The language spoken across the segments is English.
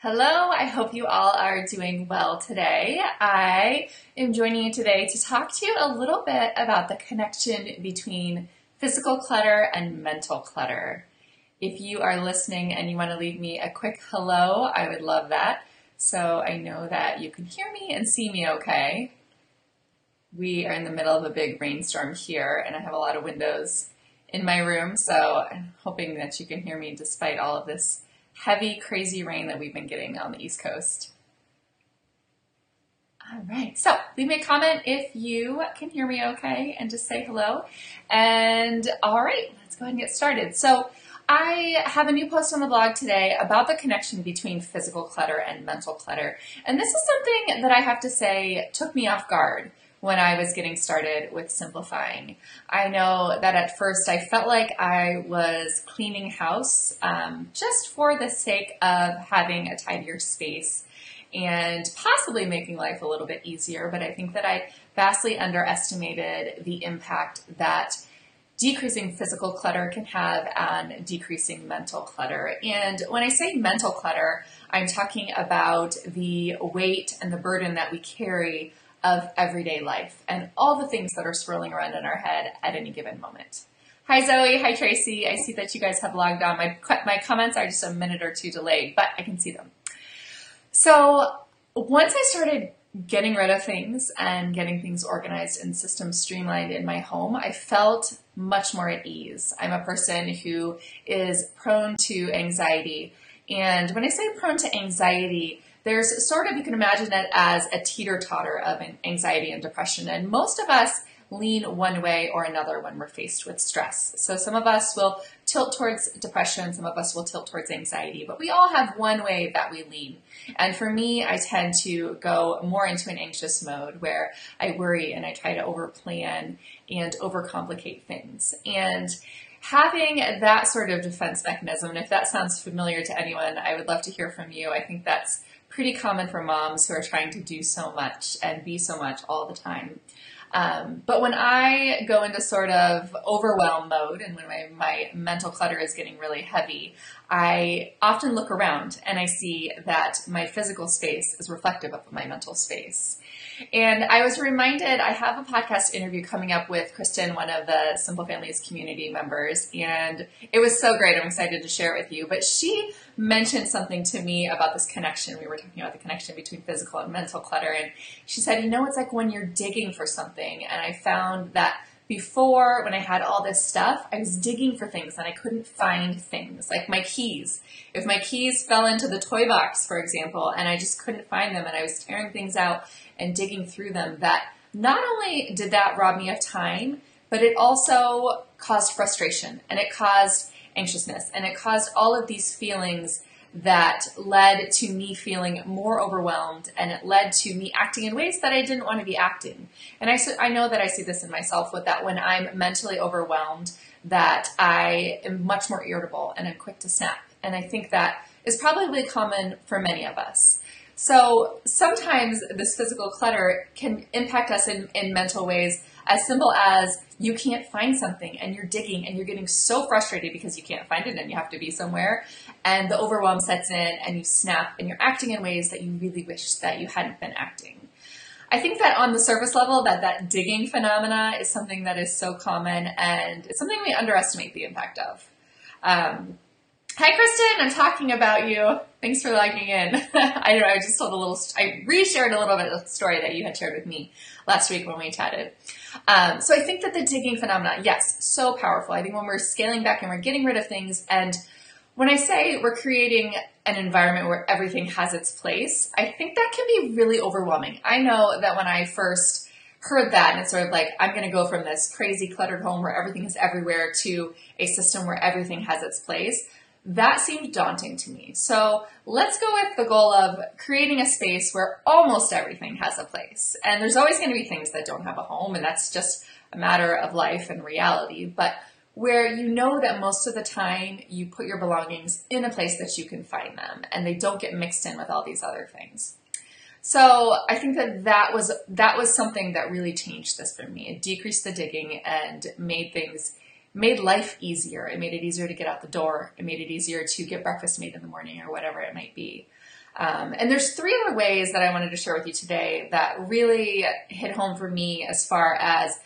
Hello, I hope you all are doing well today. I am joining you today to talk to you a little bit about the connection between physical clutter and mental clutter. If you are listening and you want to leave me a quick hello, I would love that. So I know that you can hear me and see me okay. We are in the middle of a big rainstorm here and I have a lot of windows in my room, so I'm hoping that you can hear me despite all of this heavy, crazy rain that we've been getting on the East Coast. All right, so leave me a comment if you can hear me okay and just say hello. And all right, let's go ahead and get started. So I have a new post on the blog today about the connection between physical clutter and mental clutter. And this is something that I have to say took me off guard when I was getting started with simplifying. I know that at first I felt like I was cleaning house just for the sake of having a tidier space and possibly making life a little bit easier, but I think that I vastly underestimated the impact that decreasing physical clutter can have on decreasing mental clutter. And when I say mental clutter, I'm talking about the weight and the burden that we carry of everyday life and all the things that are swirling around in our head at any given moment. Hi Zoe, hi Tracy. I see that you guys have logged on. My comments are just a minute or two delayed, but I can see them. So once I started getting rid of things and getting things organized and systems streamlined in my home, I felt much more at ease. I'm a person who is prone to anxiety. And when I say prone to anxiety, there's sort of, you can imagine it as a teeter-totter of anxiety and depression. And most of us lean one way or another when we're faced with stress. So some of us will tilt towards depression, some of us will tilt towards anxiety, but we all have one way that we lean. And for me, I tend to go more into an anxious mode where I worry and I try to overplan and overcomplicate things. And having that sort of defense mechanism, and if that sounds familiar to anyone, I would love to hear from you. I think that's pretty common for moms who are trying to do so much and be so much all the time. But when I go into sort of overwhelm mode and when my mental clutter is getting really heavy, I often look around and I see that my physical space is reflective of my mental space. And I was reminded, I have a podcast interview coming up with Kristen, one of the Simple Families community members, and it was so great. I'm excited to share it with you. But she mentioned something to me about this connection. We were talking about the connection between physical and mental clutter, and she said, it's like when you're digging for something. And I found that before, when I had all this stuff, I was digging for things and I couldn't find things, like my keys. If my keys fell into the toy box, for example, and I just couldn't find them and I was tearing things out and digging through them, that not only did that rob me of time, but it also caused frustration and it caused anxiousness and it caused all of these feelings that led to me feeling more overwhelmed, and it led to me acting in ways that I didn't want to be acting. And I know that I see this in myself with that when I'm mentally overwhelmed, that I am much more irritable and I'm quick to snap. And I think that is probably common for many of us. So sometimes this physical clutter can impact us in mental ways as simple as you can't find something and you're digging and you're getting so frustrated because you can't find it and you have to be somewhere, and the overwhelm sets in and you snap and you're acting in ways that you really wish that you hadn't been acting. I think that on the surface level that digging phenomena is something that is so common and it's something we underestimate the impact of. Hi, Kristen, I'm talking about you. Thanks for logging in. I just told I reshared a little bit of the story that you had shared with me last week when we chatted. So I think that the digging phenomenon, yes, so powerful. I think when we're scaling back and we're getting rid of things, and when I say we're creating an environment where everything has its place, I think that can be really overwhelming. I know that when I first heard that, and it's sort of like, I'm going to go from this crazy cluttered home where everything is everywhere to a system where everything has its place, that seemed daunting to me. So let's go with the goal of creating a space where almost everything has a place. And there's always going to be things that don't have a home, and that's just a matter of life and reality. But where you know that most of the time you put your belongings in a place that you can find them and they don't get mixed in with all these other things. So I think that was something that really changed this for me. It decreased the digging and made life easier. It made it easier to get out the door. It made it easier to get breakfast made in the morning or whatever it might be. And there's three other ways that I wanted to share with you today that really hit home for me as far as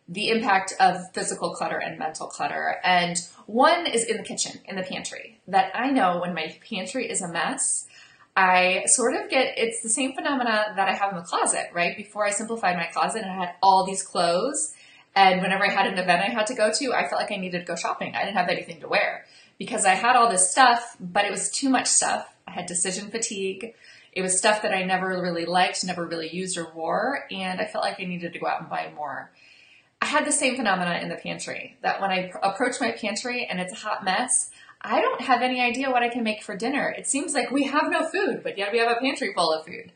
the impact of physical clutter and mental clutter. And one is in the kitchen, in the pantry, that I know when my pantry is a mess, I sort of get, it's the same phenomena that I have in the closet, right? Before I simplified my closet and I had all these clothes, and whenever I had an event I had to go to, I felt like I needed to go shopping. I didn't have anything to wear because I had all this stuff, but it was too much stuff. I had decision fatigue. It was stuff that I never really liked, never really used or wore, and I felt like I needed to go out and buy more. I had the same phenomena in the pantry, that when I approach my pantry and it's a hot mess, I don't have any idea what I can make for dinner. It seems like we have no food, but yet we have a pantry full of food.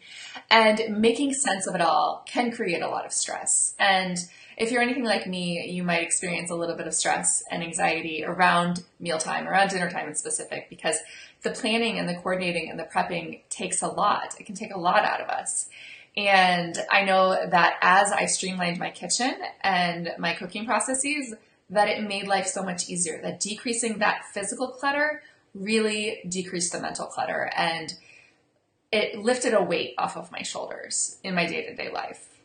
And making sense of it all can create a lot of stress. And if you're anything like me, you might experience a little bit of stress and anxiety around mealtime, around dinner time in specific, because the planning and the coordinating and the prepping takes a lot. It can take a lot out of us. And I know that as I streamlined my kitchen and my cooking processes, that it made life so much easier, that decreasing that physical clutter really decreased the mental clutter, and it lifted a weight off of my shoulders in my day-to-day life.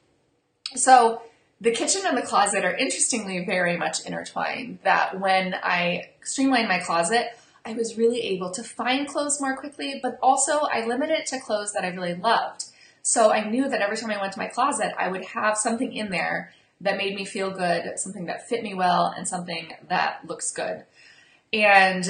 So the kitchen and the closet are interestingly very much intertwined, that when I streamlined my closet, I was really able to find clothes more quickly, but also I limited it to clothes that I really loved. So I knew that every time I went to my closet, I would have something in there that made me feel good, something that fit me well, and something that looks good. And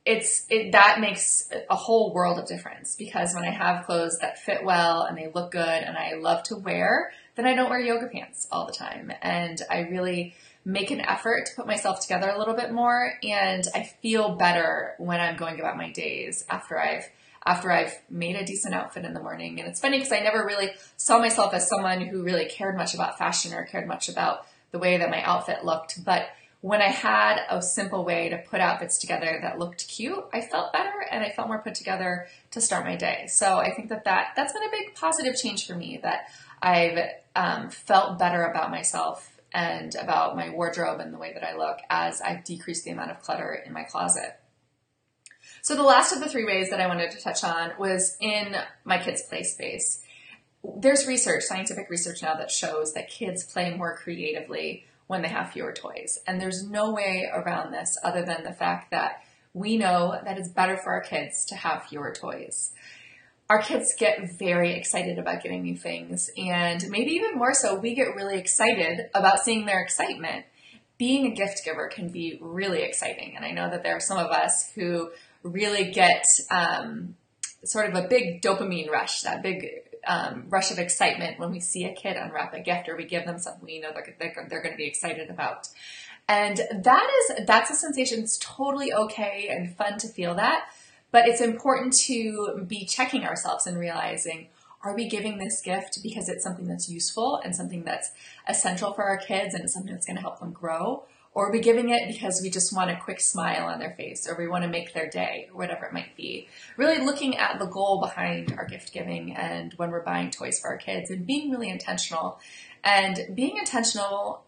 that makes a whole world of difference, because when I have clothes that fit well and they look good and I love to wear, then I don't wear yoga pants all the time. And I really make an effort to put myself together a little bit more, and I feel better when I'm going about my days after I've made a decent outfit in the morning. And it's funny because I never really saw myself as someone who really cared much about fashion or cared much about the way that my outfit looked. But when I had a simple way to put outfits together that looked cute, I felt better and I felt more put together to start my day. So I think that's been a big positive change for me, that I've felt better about myself and about my wardrobe and the way that I look as I've decreased the amount of clutter in my closet. So the last of the three ways that I wanted to touch on was in my kids' play space. There's research, scientific research now, that shows that kids play more creatively when they have fewer toys. And there's no way around this other than the fact that we know that it's better for our kids to have fewer toys. Our kids get very excited about getting new things, and maybe even more so, we get really excited about seeing their excitement. Being a gift giver can be really exciting, and I know that there are some of us who really get sort of a big dopamine rush, that big rush of excitement when we see a kid unwrap a gift or we give them something we know they're going to be excited about. And that's a sensation. It's totally okay and fun to feel that, but it's important to be checking ourselves and realizing, are we giving this gift because it's something that's useful and something that's essential for our kids and it's something that's going to help them grow? Or are we giving it because we just want a quick smile on their face, or we want to make their day, or whatever it might be? Really looking at the goal behind our gift giving and when we're buying toys for our kids, and being really intentional. And being intentional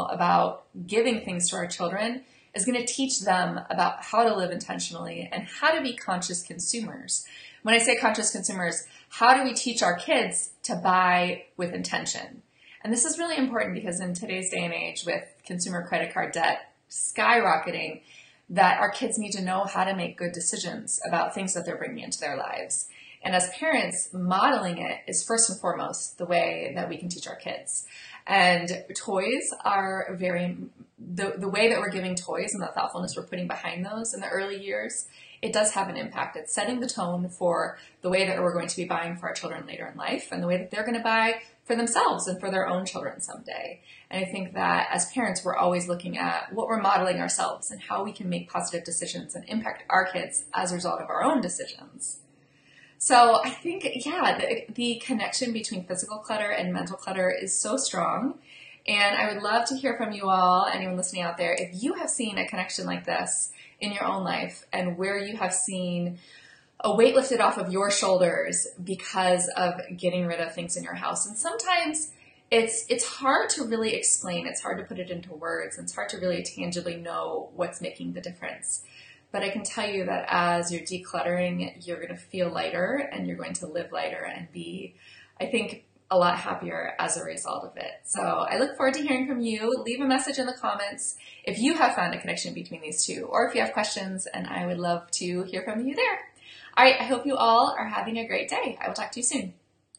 about giving things to our children is going to teach them about how to live intentionally and how to be conscious consumers. When I say conscious consumers, how do we teach our kids to buy with intention? And this is really important because in today's day and age, with consumer credit card debt skyrocketing, that our kids need to know how to make good decisions about things that they're bringing into their lives. And as parents, modeling it is first and foremost the way that we can teach our kids. And toys are the way that we're giving toys and the thoughtfulness we're putting behind those in the early years, it does have an impact. It's setting the tone for the way that we're going to be buying for our children later in life and the way that they're going to buy for themselves and for their own children someday. And I think that as parents, we're always looking at what we're modeling ourselves and how we can make positive decisions and impact our kids as a result of our own decisions. So I think, the connection between physical clutter and mental clutter is so strong. And I would love to hear from you all, anyone listening out there, if you have seen a connection like this in your own life and where you have seen a weight lifted off of your shoulders because of getting rid of things in your house. And sometimes it's hard to really explain. It's hard to put it into words. And it's hard to really tangibly know what's making the difference. but I can tell you that as you're decluttering, you're going to feel lighter and you're going to live lighter and be, I think, a lot happier as a result of it. So I look forward to hearing from you. Leave a message in the comments if you have found a connection between these two, or if you have questions, and I would love to hear from you there. All right, I hope you all are having a great day. I will talk to you soon.